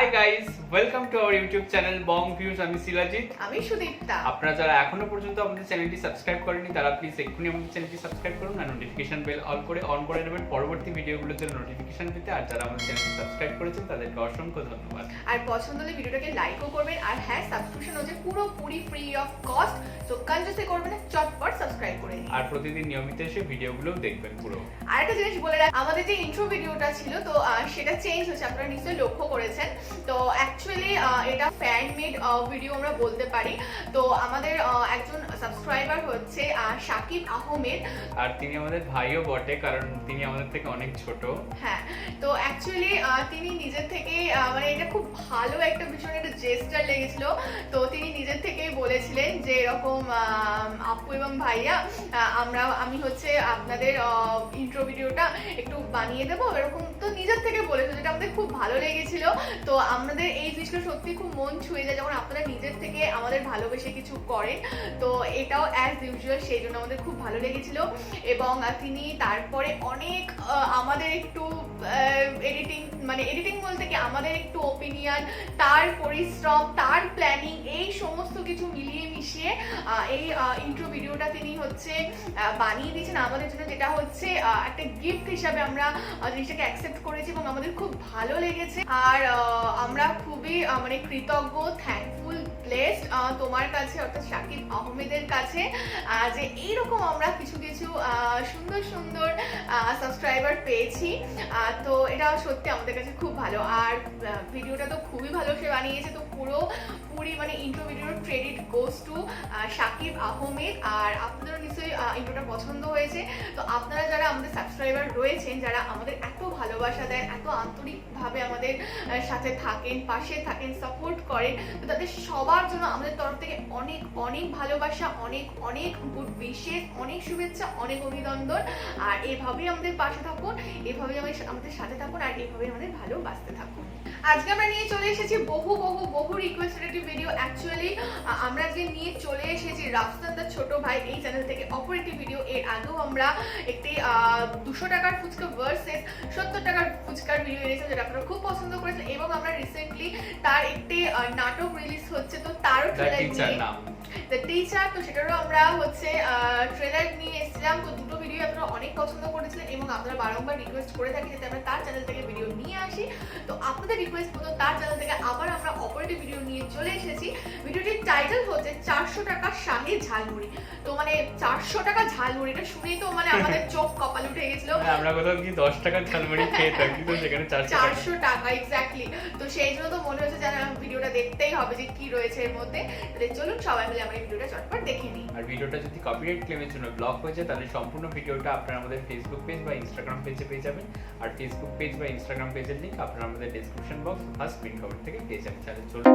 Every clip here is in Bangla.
Hi guys, welcome to our YouTube channel Bong views. আমি শিলাজিৎ, আমি সুদীপ্তা। আপনারা যারা এখনো পর্যন্ত আমাদের চ্যানেলটি সাবস্ক্রাইব করেনি তারা প্লিজ এক্ষুনি আমাদের চ্যানেলটি সাবস্ক্রাইব করুন আর নোটিফিকেশন বেল অন করে নেবেন পরবর্তী ভিডিওগুলোর জন্য নোটিফিকেশন পেতে। আর যারা আমাদের চ্যানেলটি সাবস্ক্রাইব করেছেন তাদেরকে অসংখ্য ধন্যবাদ। আর পছন্দ হলে ভিডিওটাকে লাইকও করবেন। আর হ্যাঁ, সাবস্ক্রিপশন হচ্ছে পুরোপুরি ফ্রি অফ কস্ট, তো কনজুসি করবেন না, চটপট সাবস্ক্রাইব করে নিন। আর প্রতিদিন নিয়মিত এসে ভিডিওগুলোও দেখবেন পুরো। আর একটা জিনিস বলে রাখ, আমাদের যে ইন্ট্রো ভিডিওটা ছিল তো সেটা চেঞ্জ হয়েছে, আপনারা নিশ্চয়ই লক্ষ্য করেছেন। তো অ্যাকচুয়ালি এটা ফ্যান মেড ভিডিও আমরা বলতে পারি। তো আমাদের একজন সাবস্ক্রাইবার হচ্ছে শাকিব আহমেদ, আর তিনি আমাদের ভাইও বটে কারণ তিনি আমাদের থেকে অনেক ছোট। হ্যাঁ, তো অ্যাকচুয়ালি তিনি নিজের থেকে মানে এটা খুব ভালো একটা ভীষণ একটা জেস্টার লেগেছিল। তো তিনি নিজের থেকেই বলেছিলেন যে এরকম আপু এবং ভাইয়া আমি হচ্ছে আপনাদের ইন্ট্রো ভিডিওটা একটু বানিয়ে দেবো এরকম। তো নিজের থেকে বলেছিল, যেটা আমাদের খুব ভালো লেগেছিল। তো আমাদের এই জিনিসটা সত্যি খুব মন ছুঁয়ে যায় যখন আপনারা নিজের থেকে আমাদের ভালোবেসে কিছু করেন। তো এটাও অ্যাজ ইউজুয়াল সেই জন্য আমাদের খুব ভালো লেগেছিল। এবং তিনি তারপরে অনেক আমাদের একটু এডিটিং বলতে কি আমাদের একটু ওপিনিয়ন, তার পরিশ্রম, তার প্ল্যানিং, এই সমস্ত কিছু মিলিয়ে মিশিয়ে এই ইন্ট্রো ভিডিওটা তিনি হচ্ছে বানিয়ে দিয়েছেন আমাদের জন্য, যেটা হচ্ছে একটা গিফট হিসাবে আমরা জিনিসটাকে অ্যাকসেপ্ট করেছি এবং আমাদের খুব ভালো লেগেছে। আর আমরা খুবই মানে কৃতজ্ঞ, থ্যাঙ্কফুল, ব্লেসড তোমার কাছে অর্থাৎ শাকিব আহমেদের কাছে যে এইরকম আমরা কিছু কিছু সুন্দর সুন্দর সাবস্ক্রাইবার পেয়েছি। তো এটা সত্যি আমাদের কাছে খুব ভালো। আর ভিডিওটা তো খুবই ভালো সে বানিয়েছে। তো পুরি মানে ইন্ট্রো ভিডিওর credit goes to Shakib Ahmed. আর আপনাদেরও নিশ্চয়ই ইন্ট্রোটা পছন্দ হয়েছে। তো আপনারা যারা আমাদের সাবস্ক্রাইবার রয়েছেন, যারা আমাদের এত ভালোবাসা দেন, এত আন্তরিকভাবে আমাদের সাথে থাকেন, পাশে থাকেন, সাপোর্ট করেন, তো তাদের সবার জন্য আমাদের তরফ থেকে অনেক অনেক ভালোবাসা, অনেক অনেক গুড উইশেস, অনেক শুভেচ্ছা, অনেক অভিনন্দন। আর এভাবেই আমাদের পাশে থাকুন, এভাবেই আমাদের সাথে থাকুন, আর এভাবেই আমাদের ভালোবাসতে থাকুন। আজকে আমরা নিয়ে চলে এসেছি বহু রিকোয়েস্টেড একটি ভিডিও। অ্যাকচুয়ালি আমরা আজকে নিয়ে চলে এসেছি রাফসান দা ছোট ভাই এই চ্যানেল থেকে অপর একটি ভিডিও। এর আগেও আমরা একটি 200 টাকার ফুচকা ভার্সেস 70 টাকার ফুচকার ভিডিও এনেছিলাম, যেটা আপনারা খুব পছন্দ করেছেন। এবং আমরা রিসেন্টলি তার একটি নাটক রিলিজ হচ্ছে, তো তারও ট্রেলার নিয়ে দ্য টিচার, তো সেটারও আমরা হচ্ছে ট্রেলার নিয়ে এসেছিলাম। তো দুটো ভিডিও আপনারা অনেক পছন্দ করেছিলেন এবং আপনারা বারংবার রিকোয়েস্ট করে থাকি যাতে আমরা তার চ্যানেল থেকে ভিডিও নিয়ে আসি। তো আপনাদের রিকোয়েস্ট মতো তার চ্যানেল থেকে আবার আমরা অপারেটিভ ভিডিও নিয়ে চলে এসেছি। ভিডিওটির টাইটেল হচ্ছে 400 টাকা শাহী ঝালমুড়ি। তো মানে 400 টাকা ঝালমুড়ি, এটা শুনেই তো মানে আমাদের চোখ কপাল উঠে গেছিল। আমরা কোথাও কি 10 টাকার ঝালমুড়ি খেয়ে থাকি, তো সেখানে 400 টাকা এক্স্যাক্টলি। তো সেই জন্য তো মনে হচ্ছে যে ভিডিওটা দেখতেই হবে যে কি রয়েছে এর মধ্যে। তাহলে চলুন সবাই মিলে আমরা এই ভিডিওটা চটপট দেখে নিই। আর ভিডিওটা যদি কপিরাইট ক্লেমের জন্য ব্লক হয়ে যায় তাহলে সম্পূর্ণ ভিডিওটা আপনারা আমাদের ফেসবুক পেজ বা ইনস্টাগ্রাম পেজে পেয়ে যাবেন। আর ফেসবুক পেজ বা ইনস্টাগ্রাম পেজের লিংক আপনারা আমাদের description box first pin comment থেকে পেয়ে যাবেন। তাহলে চলুন।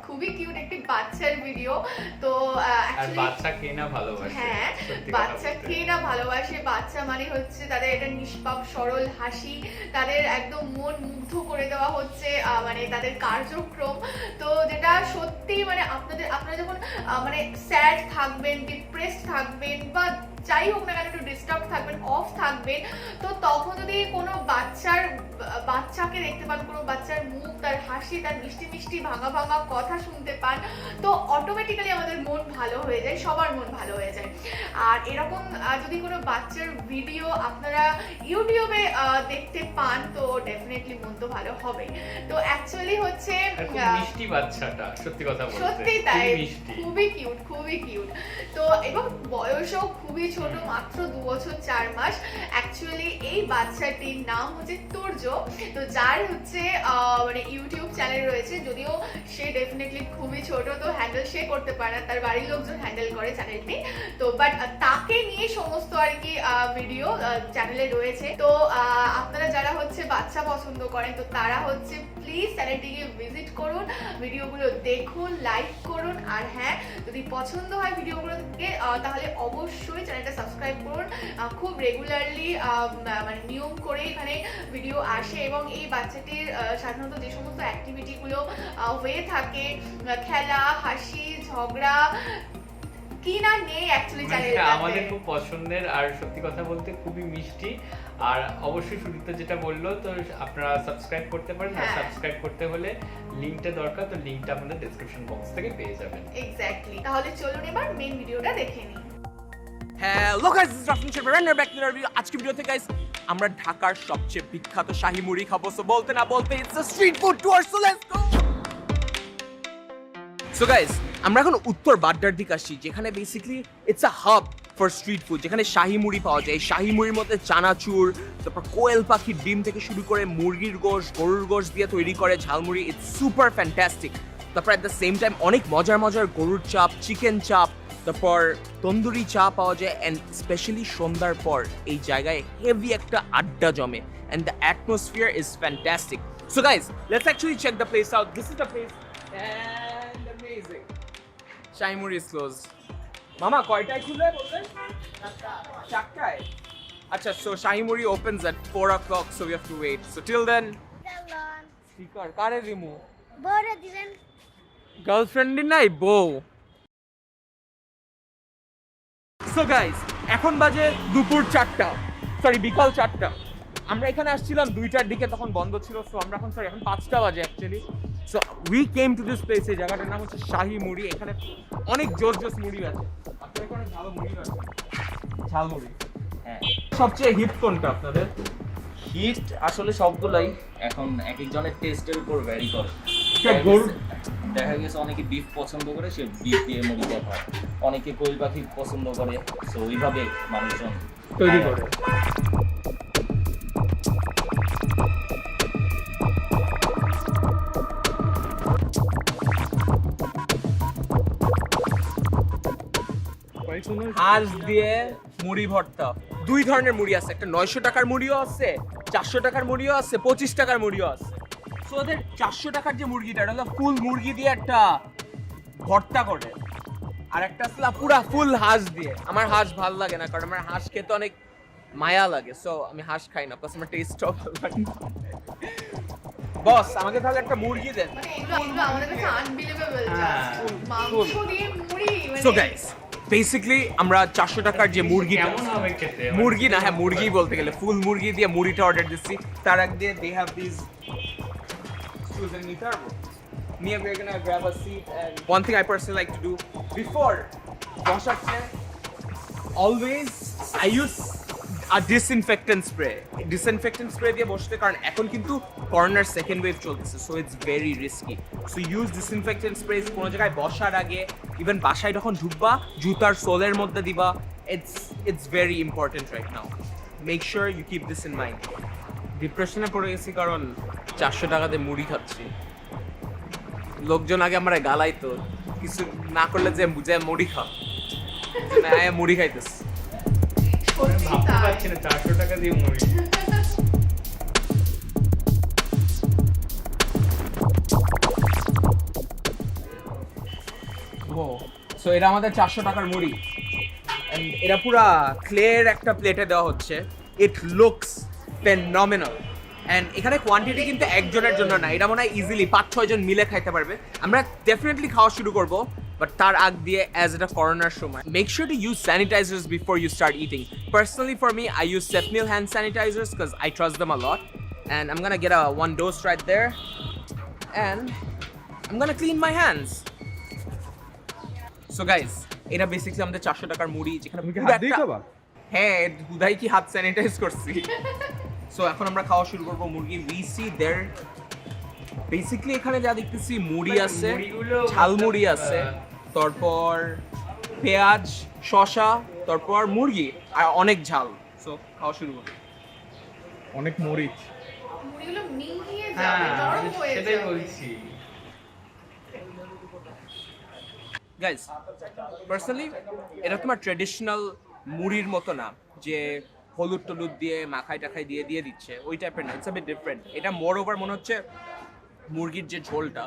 খুবই কিউট একটি বাচ্চার ভিডিও। তো actually- বাচ্চা কে না ভালোবাসে, হ্যাঁ, সত্যি কথা বাচ্চা বলতে। কে না ভালোবাসে। বাচ্চা মানে হচ্ছে তাদের একটা নিষ্পাপ সরল হাসি, তাদের একদম মন মুগ্ধ করে দেওয়া হচ্ছে মানে তাদের কার্যক্রম। তো যেটা সত্যি মানে আপনারা যখন মানে স্যাড থাকবেন, ডিপ্রেসড থাকবেন বা যাই হোক না কেন একটু ডিস্টার্ব থাকবেন, অফ থাকবেন, তো তখন যদি কোনো বাচ্চাকে দেখতে পান, কোনো বাচ্চার মুখ, তার হাসি, তার মিষ্টি মিষ্টি ভাঙা ভাঙা কথা শুনতে পান, তো অটোমেটিক্যালি আমাদের মন ভালো হয়ে যায়, সবার মন ভালো হয়ে যায়। আর এরকম যদি কোনো বাচ্চার ভিডিও আপনারা ইউটিউবে দেখতে পান, তো ডেফিনেটলি মন তো ভালো হবে। তো অ্যাকচুয়ালি হচ্ছে আর খুব মিষ্টি বাচ্চাটা, সত্যি কথা বলতে, সত্যি তাই, খুব মিষ্টি। খুবই কিউট, খুবই কিউট। তো এবং বয়সও খুবই ছোট, মাত্র 2 বছর 4 মাস। অ্যাকচুয়ালি এই বাচ্চাটির নাম হচ্ছে তুর্য। তো যার হচ্ছে মানে ইউটিউব চ্যানেল রয়েছে, যদিও সে ডেফিনেটলি খুবই ছোট, তো হ্যান্ডেল সে করতে পারে না, তার বাড়ির লোকজন হ্যান্ডেল করে চ্যানেলটি। তো বাট তাকে নিয়ে সমস্ত আর কি ভিডিও চ্যানেলে রয়েছে। তো আপনারা যারা হচ্ছে বাচ্চা পছন্দ করেন, তো তারা হচ্ছে প্লিজ চ্যানেলটিকে ভিজিট করুন, ভিডিওগুলো দেখুন, লাইক করুন। আর হ্যাঁ, যদি পছন্দ হয় ভিডিওগুলো থেকে তাহলে অবশ্যই চ্যানেলটা সাবস্ক্রাইব করুন। খুব রেগুলারলি মানে নিয়ম করে এখানে ভিডিও আসে, এবং এই বাচ্চাটির সাধারণত যে সমস্ত অ্যাক্টিভিটিগুলো হয়ে থাকে, খেলা, হাসি, ঝগড়া, কি না নেই অ্যাকচুয়ালি মানে চ্যানেলটাতে। আমাদের খুব পছন্দের, আর সত্যি কথা বলতে খুবই মিষ্টি। আর অবশ্যই সুদীপ্তা যেটা বললো, তো আপনারা সাবস্ক্রাইব করতে পারেন। আর হ্যাঁ। সাবস্ক্রাইব করতে হলে লিংকটা দরকার, তো লিংকটা আপনাদের ডেসক্রিপশন বক্স থেকে পেয়ে যাবেন। এক্স্যাক্টলি। তাহলে চলুন এবার মেইন ভিডিওটা দেখে নিই। Hello guys, this is Rafin chef রান্নার ব্যাক টু রিভিউ। আজকে ভিডিওতে গাইস আমরা ঢাকার সবচেয়ে বিখ্যাত শাহী মুড়ি খাবো। সো বলতে না বলতে it's a street food tour, so let's go. So guys, আমরা এখন উত্তর বাড্ডার দিকে আসছি, যেখানে basically it's a hub for street food, যেখানে শাহী মুড়ি পাওয়া যায়। শাহী মুড়ির মধ্যে চানাচুর, তারপর কোয়েল পাখির ডিম থেকে শুরু করে মুরগির গোশ, গরুর গোশ দিয়ে তৈরি করে ঝালমুড়ি। It's super fantastic. তারপর অ্যাট দ্য সেম টাইম অনেক মজার মজার গরুর চাপ, চিকেন চাপ, তারপর তন্দুরি চা পাওয়া যায়। অ্যান্ড স্পেশালি সন্ধ্যার পর এই জায়গায় হেভি একটা আড্ডা জমে, and the atmosphere is fantastic. So guys, let's actually check the place out. This is the place and amazing. Shahi Muri is close. মামা কয়টায় খুলে বললেন? 4টায়। আচ্ছা, সো শাহী মুড়ি opens at 4 o'clock, so we have to wait. So till then, Galon. Speaker কারে রিমু? বড় দিলেন গার্লফ্রেন্ডই নাই, বউ। সো গাইস, এখন বাজে দুপুর 4টা, সরি বিকাল 4টা। আমরা এখানে আসছিলাম 2টার দিকে, তখন বন্ধ ছিল। সো আমরা এখন এখন 5টা বাজে actually. So we came to this place. এই জায়গাটার নাম হচ্ছে শাহী মুড়ি। এখানে অনেক জোস জোস মুড়ি আছে। আপনাদের এখানে ভালো মুড়ি আছে, ঝাল মুড়ি। হ্যাঁ, সবচেয়ে হিট কোনটা আপনাদের? হিট আসলে সবগুলাই এখন এক একজনের টেস্টের উপর ভ্যারি করে। দেখা গেছে অনেকে বিফ পছন্দ করে, সে বিফ দিয়ে মুড়িটা খায়। অনেকে কোয়েল পাখি পছন্দ করে, তো ওইভাবে মানুষজন তৈরি খায়। করে। হাঁস দিয়ে মুড়ি ভর্তা। 2 ধরনের মুড়ি আছে, একটা 900 টাকার মুড়িও আছে, 400 টাকার মুড়িও আছে, 25 টাকার মুড়িও আছে। সো ওদের 400 টাকার যে মুরগিটা, এটা হলো ফুল মুরগি দিয়ে একটা ভর্তা করে, আর একটা আসলে পুরা ফুল হাঁস দিয়ে। আমার হাঁস ভাল লাগে না, কারণ আমার হাঁস খেতে অনেক মায়া লাগে। সো আমি হাঁস খাই না, প্লাস আমার টেস্টও ভালো লাগে না। বস, আমাকে তাহলে একটা মুরগি দেন। মানে এগুলো আমাদের কাছে আনবিলিভেবল। হ্যাঁ, মাংস দিয়ে মুড়ি, মানে সো গাইস, বেসিক্যালি আমরা 400 টাকার যে মুরগিটা, কেমন হবে খেতে? মুরগি না, হ্যাঁ মুরগি বলতে গেলে, ফুল মুরগি দিয়ে মুড়িটা অর্ডার দিচ্ছি। তার আগে দিয়ে they have these choose নিতে পারবো। Me and we're gonna grab a seat, and one thing I personally like to do before বসার চেয়ে, always I use a disinfectant spray দিয়ে বসতে, কারণ এখন কিন্তু করোনার সেকেন্ড ওয়েভ চলতেছে, so it's very risky. So use disinfectant spray কোনো জায়গায় বসার আগে, ইভেন বাসায় যখন ঢুকবা জুতার সোলের মধ্যে দিবা। It's very important right now. Make sure you keep this in mind. ডিপ্রেশনে পড়ে গেছি কারণ 400 টাকাতে মুড়ি খাচ্ছি। লোকজন আগে আমরা গালাইতো, কিছু না করলে যে মুড়ি খা, না মুড়ি খাইতেছি। সত্যি ভাবতে তাই। পারছি না 400 টাকা দিয়ে মুড়ি। ও সো এটা আমাদের 400 টাকার মুড়ি এন্ড এটা পুরা ক্লের একটা প্লেটে দেওয়া হচ্ছে ইট লুকস ফেনোমেনাল এন্ড এখানে কোয়ান্টিটি কিন্তু একজনের জন্য না এটা মনে হয় ইজিলি 5-6 জন মিলে খাইতে পারবে আমরা ডেফিনেটলি খাওয়া শুরু করব বাট তার আগ দিয়ে অ্যাজ এটা ফরেনার সময় make sure to use sanitisers before you start eating personally for me I use Cetmil hand sanitizers because I trust them a lot and I'm gonna get a one dose right there and I'm gonna clean my hands so guys এটা বেসিক্যালি আমাদের 400 টাকার মুড়ি যেখানে তুমি কি পুরো হাত দিয়ে একটা- খাবা? হ্যাঁ হুদাই কি হাত স্যানিটাইজ করছি সো এখন আমরা খাওয়া শুরু করব মুরগি উই সি देयर বেসিক্যালি এখানে যা দেখতেছি মুড়ি But আছে মুড়িগুলো ঝালমুড়ি মতলব, আছে তারপর পেঁয়াজ শসা তারপর মুরগি আর অনেক ঝাল সো খাওয়া শুরু করব অনেক মরিচ। মুড়িগুলো মিহিয়ে যাবে হ্যাঁ নরম আমি হয়ে সেটাই যাবে বলছি গাইস পার্সোনালি এটা তোমার ট্রেডিশনাল মুড়ির মতো না যে হলুদ টলুদ দিয়ে মাখাই টাখাই দিয়ে দিয়ে দিচ্ছে ওই টাইপের না ইটস আ বিট ডিফারেন্ট এটা মোর ওভার মনে হচ্ছে মুরগির যে ঝোলটা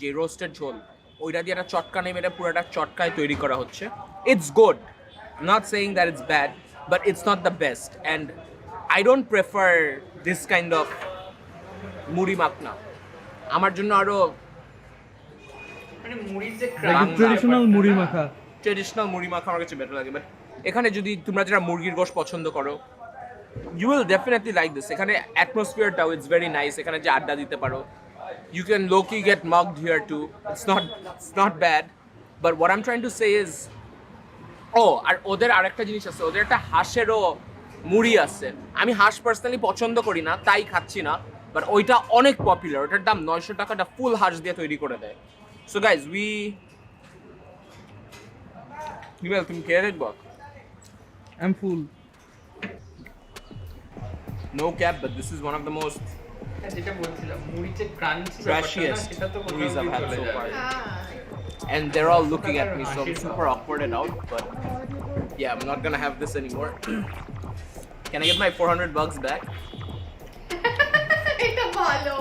যে রোস্টেড ঝোল ওইটা দিয়ে একটা চটকা নেই এটা পুরোটা চটকায় তৈরি করা হচ্ছে it's good not saying that it's bad but it's not the best and I don't prefer this kind of মুড়ি মাখনা আমার জন্য আরো মানে মুড়ির যে বাংলা ট্রেডিশনাল মুড়ি মাখা। ট্রেডিশনাল মুড়ি মাখা আমার কাছে বেটার লাগে বাট এখানে যদি তোমরা যারা মুরগির গোশত পছন্দ করো you will definitely like this এখানে অ্যাটমসফিয়ারটাও ইটস ভেরি নাইস এখানে যে আড্ডা দিতে পারো you can lucky get mugged here to it's not bad but what I am trying to say is ও আর ওদের আরেকটা জিনিস আছে ওদের একটা হাঁসেরও মুড়ি আছে আমি হাঁস পার্সোনালি পছন্দ করি না তাই খাচ্ছি না বাট ওইটা অনেক পপুলার ওটার দাম 900 টাকাটা ফুল হাঁস দিয়ে তৈরি করে দেয় সো গাইজ তুমি খেয়ে দেখবো I am full. No cap, but this is one of the most যেটা বলছিলাম মুড়ির যে ক্রাঞ্চি trashiest সেটা তো কোথাও movies I've গিয়ে had চলে so যাবে far. হ্যাঁ And they're all looking at me, so I'm super awkward and out. But yeah, I'm not gonna have this anymore. Can I get my $400 back? এটা ভালো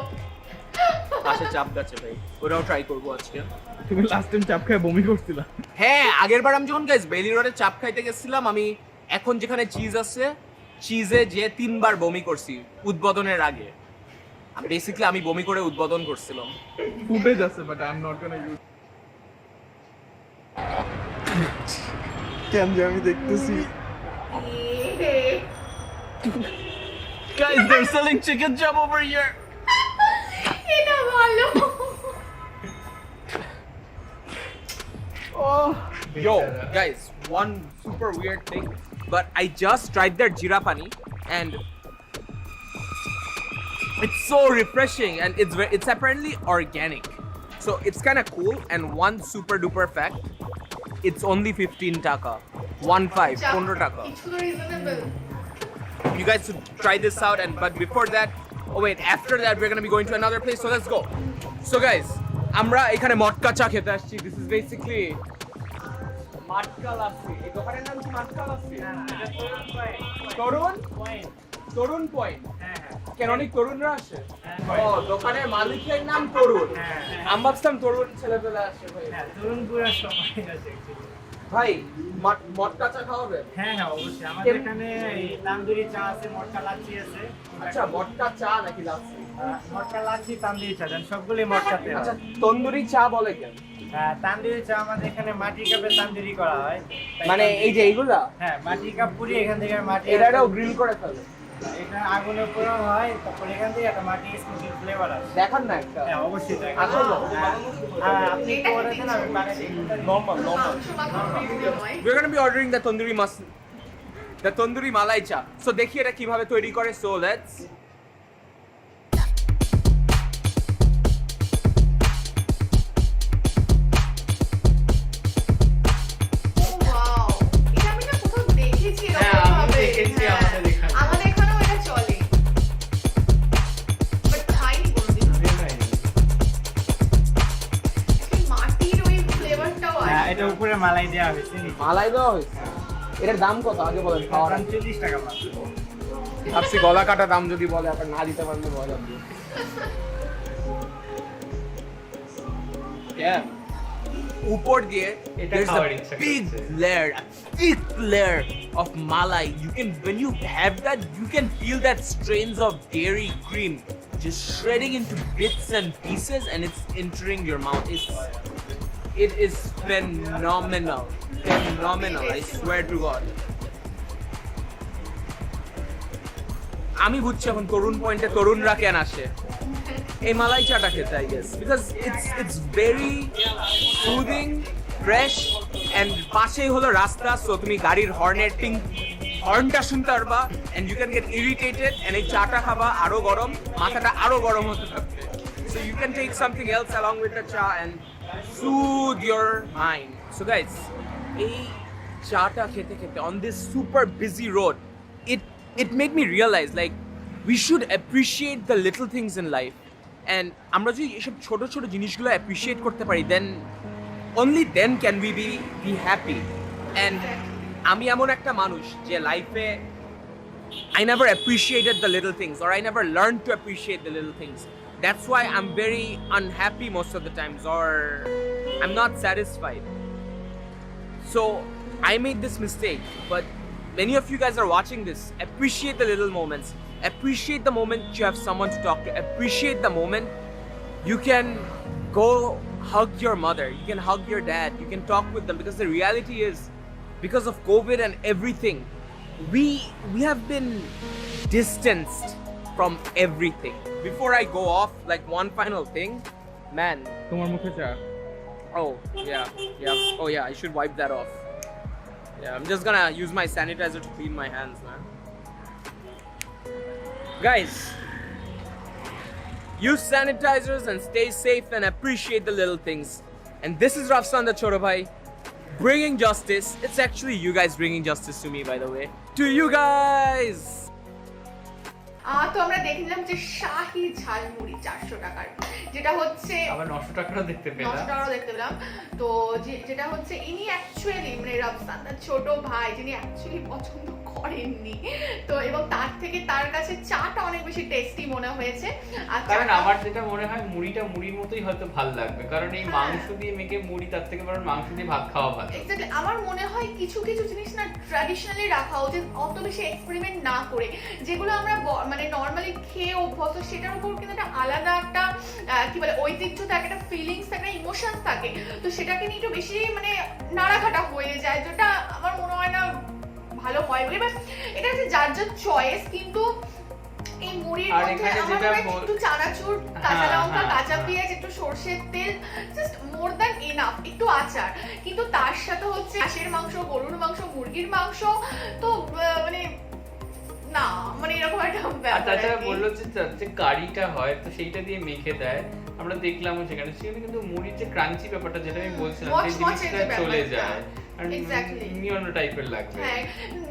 পাশে চাপ গাছে ভাই ওটাও ট্রাই করবো আজকে তুমি লাস্ট টাইম চাপ খেয়ে বমি করছিলা। হ্যাঁ আগের বার আমি যখন গাইস বেলি রোডে চাপ খাইতে গেছিলাম আমি এখন যেখানে চিজ আছে চিজে যে 3 বার বমি করছি উদ্বোধনের আগে বেসিক্যালি আমি বমি করে উদ্বোধন করছিলাম ফুটেজ আছে but I am not gonna use. কেন যে আমি দেখতেছি Guys, they're selling chicken chop over here. এটা ভালো Yo, guys, one super weird thing, but I just tried their jeera pani and it's so refreshing and it's apparently organic. So it's kind of cool and one super duper fact, it's only 15 taka. 15 taka. কিছু তো reasonable You guys should try this out and but before that oh wait after that we're going to be going to another place so let's go so guys আমরা এখানে মটকা চা খেতে আসছি this is basically মটকা লাসি এই দোকানের নাম কি মটকা লাসি তরুণ পয়েন্ট কেন অনেক তরুণরা আসে ও দোকানের মালিকের নাম তরুণ আমি ভাবছিলাম তরুণ ছেলেপেলে আসে ভাই তরুণপুরা সময় আছে ভাই মটকা চা খাওয়াবে হ্যাঁ হ্যাঁ অবশ্যই আমাদের এখানে এই তান্দুরি চা আছে মটকা লাচ্ছি আছে আচ্ছা মটকা চা নাকি লাসি মটকা লাচ্ছি তান্দুরি চা দেন সবগুলোই মটকাতে আচ্ছা হয় তন্দুরি চা বলে কেন তান্দুরি চা আমাদের এখানে মাটির কাপে তান্দুরি করা হয় তাই মানে এই যে এইগুলা হ্যাঁ মাটির কাপ পুরি এখান থেকে মাটি এটাও গ্রিল করে ফেলে এটা আগুনের উপরেও হয় তারপর এখান থেকে একটা মাটি স্মোকি ফ্লেভার আসে দেখান না একটা হ্যাঁ অবশ্যই দেখেন আসলে? হ্যাঁ আপনি একটু order দেন আমি বানাই দিই normal we're going to be ordering the tandoori malai cha so দেখি এটা কিভাবে তৈরি করে so let's ওয়াও এটা আমি না কোথাও দেখেছি হ্যাঁ, এরকম আমি ভাবে দেখেছি হ্যাঁ, আমাদের এখানে। আমাদের এখানেও এটা চলে বাট খাইনি কোনোদিন মাটির ওই ফ্লেভারটাও হ্যাঁ আসে এটা উপরে মালাই দেওয়া হয়েছে মালাই দেওয়া হয়েছে এটার দাম কত আগে বলেন খাওয়ার 40 টাকা মাত্র ভাবছি গলা কাটা দাম যদি বলে আবার না দিতে পারলে ভয় লাগবে yeah উপর দিয়ে এটা there's খাওয়ার a ইচ্ছা big করছে। layer, a thick layer of malai. You can, when you have that, you can feel that strains of dairy cream just shredding into bits and pieces, and it's entering your mouth. It is phenomenal. Phenomenal, I swear to God. আমি বুঝছি এখন তরুণ পয়েন্টে তরুণরা কেন আসে এই মালাই চাটা খেতে I guess because it's very soothing fresh and পাশেই হলো রাস্তা সো তুমি গাড়ির হর্নটা শুনতে পারবা and you can get irritated and এই চাটা খাবা আরো গরম মাথাটা আরো গরম হতে থাকবে so you can take something else along with the cha and soothe your mind. So guys, এই চাটা খেতে খেতে on this super busy road, it made me realize like we should appreciate the little things in life. And আমরা যদি এসব ছোট ছোট জিনিসগুলো appreciate করতে পারি then only then can we be happy. And আমি এমন একটা মানুষ যে লাইফে I never appreciated the little things or I never learned to appreciate the little things. That's why I'm very unhappy most of the times or I'm not satisfied. So I made this mistake, but many of you guys are watching this. Appreciate the little moments. Appreciate the moment you have someone to talk to. Appreciate the moment you can go hug your mother. You can hug your dad. You can talk with them because the reality is because of COVID and everything, we have been distanced from everything. Before I go off, like one final thing, man. তোমার মুখে চা Oh yeah. Oh yeah, I should wipe that off. Yeah, I'm just gonna use my sanitizer to clean my hands, man. Guys, use sanitizers and stay safe and appreciate the little things. And this is Rafsan the Choro Bhai, bringing justice. It's actually you guys bringing justice to me, by the way. To you guys! তো আমরা দেখলাম যে শাহি ঝালমুড়ি 400 টাকার যেটা হচ্ছে আবার 900 টাকাও দেখতে 900 পেলাম টাকাও দেখতে পেলাম তো যেটা হচ্ছে ইনি অ্যাকচুয়ালি মানে রফসান তার ছোট ভাই যিনি অ্যাকচুয়ালি পছন্দ করেননি তো এবং তার থেকে তার কাছে চাটা অনেক বেশি টেস্টি মনে হয়েছে আর কারণ চাটা- আমার যেটা মনে হয় মুড়িটা মুড়ির মতোই হয়তো ভালো লাগবে কারণ এই হ্যাঁ। মাংস দিয়ে মেখে মুড়ি তার থেকে বরং মাংস দিয়ে ভাত খাওয়া ভালো Exactly, আমার মনে হয় কিছু কিছু জিনিস না ট্র্যাডিশনালি রাখা উচিত অত বেশি এক্সপেরিমেন্ট না করে যেগুলো আমরা মানে নর্মালি খেয়ে অভ্যস্ত সেটার উপর কিন্তু একটা আলাদা একটা কি বলে ঐতিহ্য থাকে একটা ফিলিংস থাকে একটা ইমোশনস থাকে তো সেটাকে নিয়ে একটু বেশি মানে নাড়াঘাটা হয়ে যায় যেটা আমার মনে হয় না ভালো হয় বলে বাট এটা হচ্ছে যার যার চয়েস কিন্তু এই মুড়ির আর মধ্যে এখানে আমার যেটা মনে হয় একটু চানাচুর কাঁচা হ্যাঁ, লঙ্কা হ্যাঁ, কাঁচা হ্যাঁ। পেঁয়াজ একটু সরষের তেল জাস্ট মোর দ্যান এনাফ একটু আচার কিন্তু তার সাথে হচ্ছে হাঁসের মাংস গরুর মাংস মুরগির মাংস তো মানে না মানে এরকম একটা আর ব্যাপার তাছাড়া আর কি। বললো যে যে কারিটা হয় তো সেইটা দিয়ে মেখে দেয় আমরা দেখলাম সেখানে কিন্তু মুড়ির যে ক্রাঞ্চি ব্যাপারটা যেটা আমি বলছিলাম সেই মচমচে জিনিসটা যে চলে ব্যাপারটা। যায় আর Exactly. নিয়ন টাইপের লাগবে হ্যাঁ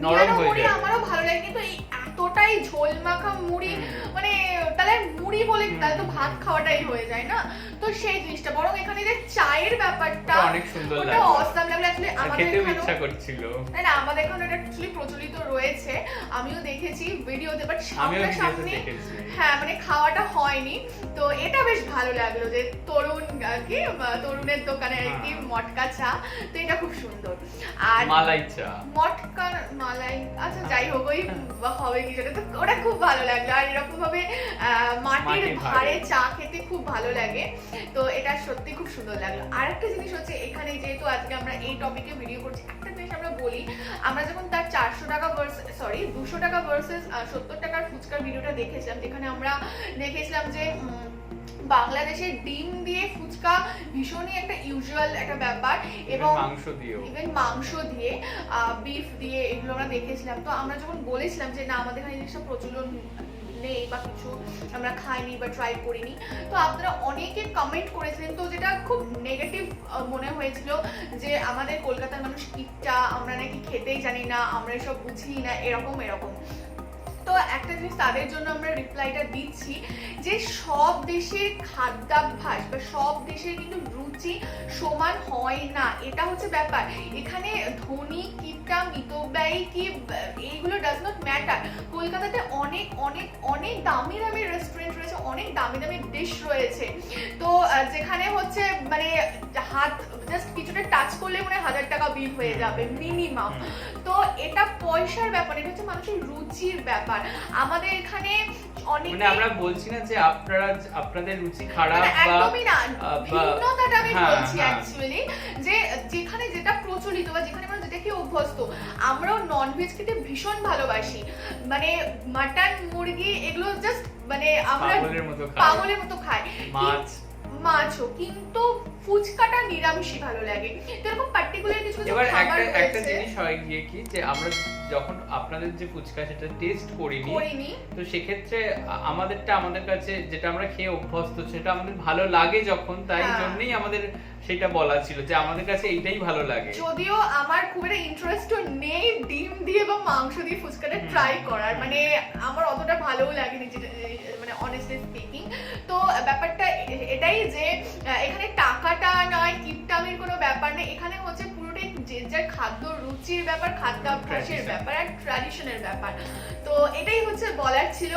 নরম নিরানো হয়ে মুড়ি যায় আমারও ভালো লাগে কিন্তু এই এতটাই ঝোল মাখা মুড়ি মানে তাহলে মুড়ি বলে কি? তাহলে তো ভাত খাওয়াটাই হয়ে যায় না তো সেই জিনিসটা বরং এখানে যে চায়ের ব্যাপারটা ওটা অনেক সুন্দর ওটা লাগলো। অসাম লাগলো অ্যাকচুয়ালি আমাদের খেতেও এখানেও ইচ্ছা করছিল না আমাদের এখানে এটা অ্যাকচুয়ালি প্রচলিত রয়েছে আমিও দেখেছি ভিডিওতে বাট আমিও ভিডিওতে সামনাসামনি দেখেছি হ্যাঁ মানে খাওয়াটা হয়নি তো এটা বেশ ভালো লাগলো যে তরুণ আর কি তরুণের দোকানে আর কি হ্যাঁ। মটকা চা তো এটা খুব সুন্দর আর মালাই চা মটকা মালাই আচ্ছা যাই হোক ওই হবে কি যেটা তো ওটা খুব ভালো লাগলো আর এরকম ভাবে মাটির মাটির ভারে ভারে। চা খেতে খুব ভালো লাগে তো এটা সত্যি খুব সুন্দর লাগলো আর একটা জিনিস হচ্ছে এখানে যেহেতু আজকে আমরা এই টপিকে ভিডিও করছি একটা জিনিস আমরা বলি আমরা যখন তার 400 টাকা সরি 200 টাকা ভার্সেস 70 টাকার ফুচকার ভিডিওটা দেখেছিলাম যেখানে আমরা দেখেছিলাম যে বাংলাদেশের ডিম দিয়ে ফুচকা ভীষণই একটা ইউজুয়াল একটা ব্যাপার এবং মাংস দিয়েও ইভেন মাংস দিয়ে বিফ দিয়ে এগুলো আমরা দেখেছিলাম তো আমরা যখন বলেছিলাম যে না আমাদের এখানে জিনিসটা প্রচলন নেই বা কিছু আমরা খাইনি বা ট্রাই করিনি তো আপনারা অনেকে কমেন্ট করেছিলেন তো যেটা খুব নেগেটিভ মনে হয়েছিল যে আমাদের কলকাতার মানুষ কিটটা আমরা নাকি খেতেই জানি না আমরা এসব বুঝি না এরকম তো একটা জিনিস তাদের জন্য আমরা রিপ্লাইটা দিচ্ছি যে সব দেশের খাদ্যাভ্যাস বা সব দেশের কিন্তু রুচি সমান হয় না এটা হচ্ছে ব্যাপার এখানে ধনী কিটা মিতব্যয়ী কি এইগুলো ডাজ নট ম্যাটার কলকাতাতে অনেক অনেক অনেক দামি দামি রেস্টুরেন্ট রয়েছে অনেক দামি দামি ডিশ রয়েছে, তো যেখানে হচ্ছে মানে হাত জাস্ট কিছুটা টাচ করলে মনে হয় 1000 টাকা বিল হয়ে যাবে মিনিমাম। তো এটা পয়সার ব্যাপার, এটা হচ্ছে মানুষের রুচির ব্যাপার। আমাদের এখানে অনেক মানে আমরা বলছি না যে আপনাদের রুচি খারাপ বা একদমই না, বা ভিন্নতাটা আমি হ্যাঁ, বলছি হ্যাঁ। অ্যাকচুয়ালি, যে যেখানে যেটা প্রচলিত বা যেখানে মানুষ যেটা খেয়ে অভ্যস্ত। আমরাও ননভেজ খেতে ভীষণ ভালোবাসি, মানে মাটন মুরগি এগুলো জাস্ট মানে আমরা পাগলের মতো খাই। পাগলের মতো খাই, মাছও, কিন্তু ফুচকাটা নিরামিষই ভালো লাগে। তো এরকম পার্টিকুলার কিছু কিছু এবার খাবার একটা রয়েছে। জিনিস হয় গিয়ে কি যে আমরা যখন আপনাদের যে ফুচকা সেটা টেস্ট করিনি, তো সেক্ষেত্রে আমাদেরটা আমাদের কাছে যেটা আমরা খেয়ে অভ্যস্ত সেটা আমাদের ভালো লাগে যখন, তাই হ্যাঁ। জন্যই আমাদের সেটা বলা ছিল যে আমাদের কাছে এইটাই ভালো লাগে। যদিও আমার খুব একটা ইন্টারেস্ট নেই ডিম দিয়ে বা মাংস দিয়ে ফুচকাটা ট্রাই করার, মানে আমার অতটা ভালোও লাগেনি মানে অনেস্টলি স্পিকিং। তো ব্যাপারটা এটাই যে এখানে টাকাটা নয়, কিপটামির কোনো ব্যাপার নেই, এখানে হচ্ছে পুরোটাই যে যার খাদ্য রুচির ব্যাপার, খাদ্যাভ্যাসের ব্যাপার আর ট্র্যাডিশনের ব্যাপার। তো এটাই হচ্ছে বলার ছিল।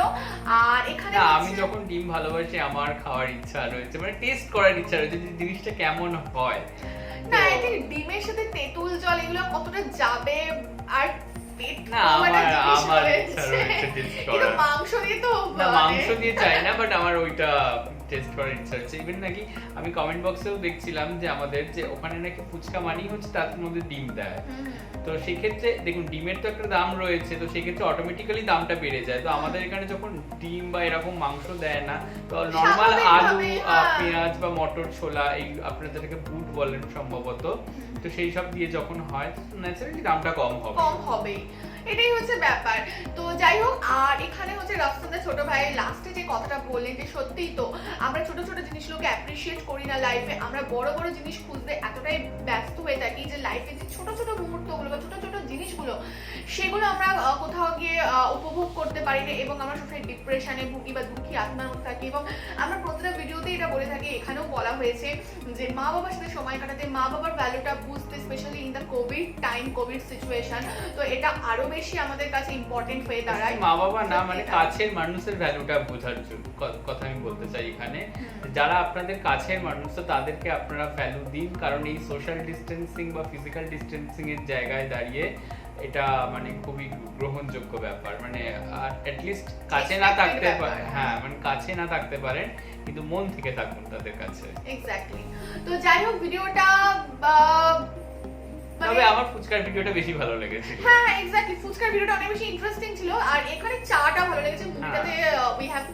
আর এখানে না, আমি যখন ডিম ভালোবাসি আমার খাওয়ার ইচ্ছা রয়েছে, মানে টেস্ট করার ইচ্ছা রয়েছে যে জিনিসটা কেমন হয়। না, আই থিংক ডিমের সাথে তেঁতুল জল এগুলো কতটা যাবে আর পেট না, ভরাটা জিনিস আমার রয়েছে। ইচ্ছা রয়েছে taste কিন্তু করার। মাংস দিয়ে তো না, মানে- মাংস দিয়ে চাই না, বাট আমার ওইটা টেস্ট করার ইচ্ছা হচ্ছে। ইভেন নাকি আমি কমেন্ট বক্সেও দেখছিলাম যে আমাদের যে ওখানে নাকি ফুচকা মানেই হচ্ছে তার মধ্যে ডিম দেয়। হুম। তো সেক্ষেত্রে দেখুন ডিমের তো একটা দাম রয়েছে, তো সেক্ষেত্রে অটোমেটিক্যালি দামটা বেড়ে যায়। তো আমাদের এখানে যখন ডিম বা এরকম মাংস দেয় না, তো নর্মাল আলু, স্বাভাবিকভাবে, হ্যাঁ। পেঁয়াজ বা মটর ছোলা, এই আপনারা যেটাকে বুট বলেন সম্ভবত, তো সেই সব দিয়ে যখন হয় ন্যাচারালি দামটা কম হবে। কম হবেই, এটাই হচ্ছে ব্যাপার। তো যাই হোক, আর এখানে হচ্ছে রাফসানদের ছোট ভাই লাস্টে যে কথাটা বললেন যে সত্যিই তো আমরা ছোট ছোট জিনিসগুলোকে অ্যাপ্রিসিয়েট করি না লাইফে, আমরা বড় বড় জিনিস খুঁজতে এতটাই ব্যস্ত হয়ে থাকি যে লাইফে যে ছোট ছোট মুহূর্তগুলো বা ছোট ছোট জিনিসগুলো সেগুলো আমরা কোথাও গিয়ে উপভোগ করতে পারি না, এবং আমরা সবসময় ডিপ্রেশনে ভুগি বা দুঃখী আত্মার মধ্যে থাকি। এবং আমরা প্রতিটা ভিডিওতে এটা বলে থাকি, এখানেও বলা হয়েছে যে মা বাবার সাথে সময় কাটাতে, মা বাবার ভ্যালুটা বুঝতে, specially in the Covid time, Covid situation, তো এটা আরো বেশি আমাদের কাছে ইম্পর্টেন্ট হয়ে দাঁড়ায়। মা বাবা না, মানে কাছের মানুষের ভ্যালুটা বোঝার জন্য কথা আমি বলতে চাই এখানে, যারা আপনাদের কাছের মানুষ তো তাদেরকে আপনারা ভ্যালু দিন, কারণ এই সোশ্যাল ডিস্টেন্সিং বা ফিজিক্যাল ডিস্টেন্সিং এর জায়গায় দাঁড়িয়ে এটা মানে খুবই গ্রহণযোগ্য ব্যাপার। মানে অ্যাটলিস্ট কাছে না থাকতে পারে, হ্যাঁ মানে কাছে না থাকতে পারেন কিন্তু মন থেকে থাকুন তাদের কাছে। এক্স্যাক্টলি। তো যাই হোক, ভিডিওটা তবে আমার ফুচকার ভিডিওটা বেশি ভালো লেগেছে। হ্যাঁ এক্স্যাক্টলি, ফুচকার ভিডিওটা অনেক বেশি ইন্টারেস্টিং ছিল, আর এখানে চাটা ভালো লেগেছে, মুভিটাতে উই হ্যাভ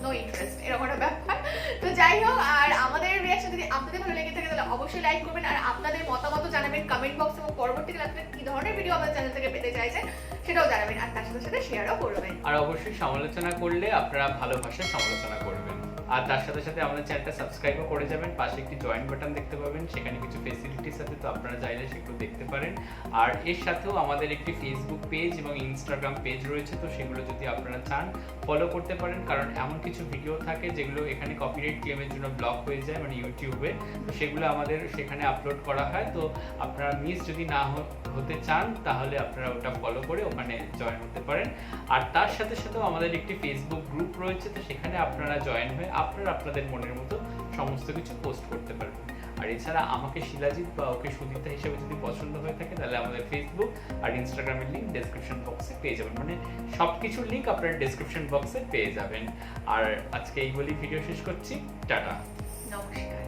নো ইন্টারেস্ট, এরকম একটা ব্যাপার। তো যাই হোক, আর আমাদের রিঅ্যাকশন যদি আপনাদের ভালো লেগে থাকে তাহলে অবশ্যই লাইক করবেন, আর আপনাদের মতামত জানাবেন কমেন্ট বক্সে, এবং পরবর্তীকালে আপনারা কি ধরনের ভিডিও আমাদের চ্যানেল থেকে পেতে চাইছেন সেটাও জানাবেন, আর তার সাথে সাথে শেয়ারও করবেন। আর অবশ্যই সমালোচনা করলে আপনারা ভালো ভাষায় সমালোচনা করবেন, আর তার সাথে সাথে আমাদের চ্যানেলটা সাবস্ক্রাইবও করে যাবেন। পাশে একটি জয়েন বাটন দেখতে পাবেন, সেখানে কিছু ফেসিলিটিস আছে, তো আপনারা চাইলে সেগুলো দেখতে পারেন। আর এর সাথেও আমাদের একটি ফেসবুক পেজ এবং ইনস্টাগ্রাম পেজ রয়েছে, তো সেগুলো যদি আপনারা চান ফলো করতে পারেন, কারণ এমন কিছু ভিডিও থাকে যেগুলো এখানে কপিরাইট ক্লেমের জন্য ব্লক হয়ে যায় মানে ইউটিউবে, তো সেগুলো আমাদের সেখানে আপলোড করা হয়। তো আপনারা মিস যদি না হতে চান তাহলে আপনারা ওটা ফলো করে ওখানে জয়েন হতে পারেন। আর তার সাথে সাথেও আমাদের একটি ফেসবুক গ্রুপ রয়েছে, তো সেখানে আপনারা জয়েন হয়ে আপনারা আপনাদের মনের মতো সমস্ত কিছু পোস্ট করতে পারবেন। আর এছাড়া আমাকে শিলাজিৎ বা ওকে সুদিতা হিসেবে যদি পছন্দ হয়ে থাকে তাহলে আমাদের ফেসবুক আর ইনস্টাগ্রামের লিঙ্ক ডেসক্রিপশন বক্সে পেয়ে যাবেন, মানে সব কিছুর লিঙ্ক আপনারা ডেসক্রিপশন বক্সে পেয়ে যাবেন। আর আজকে এই বলি ভিডিও শেষ করছি, টাটা। নমস্কার।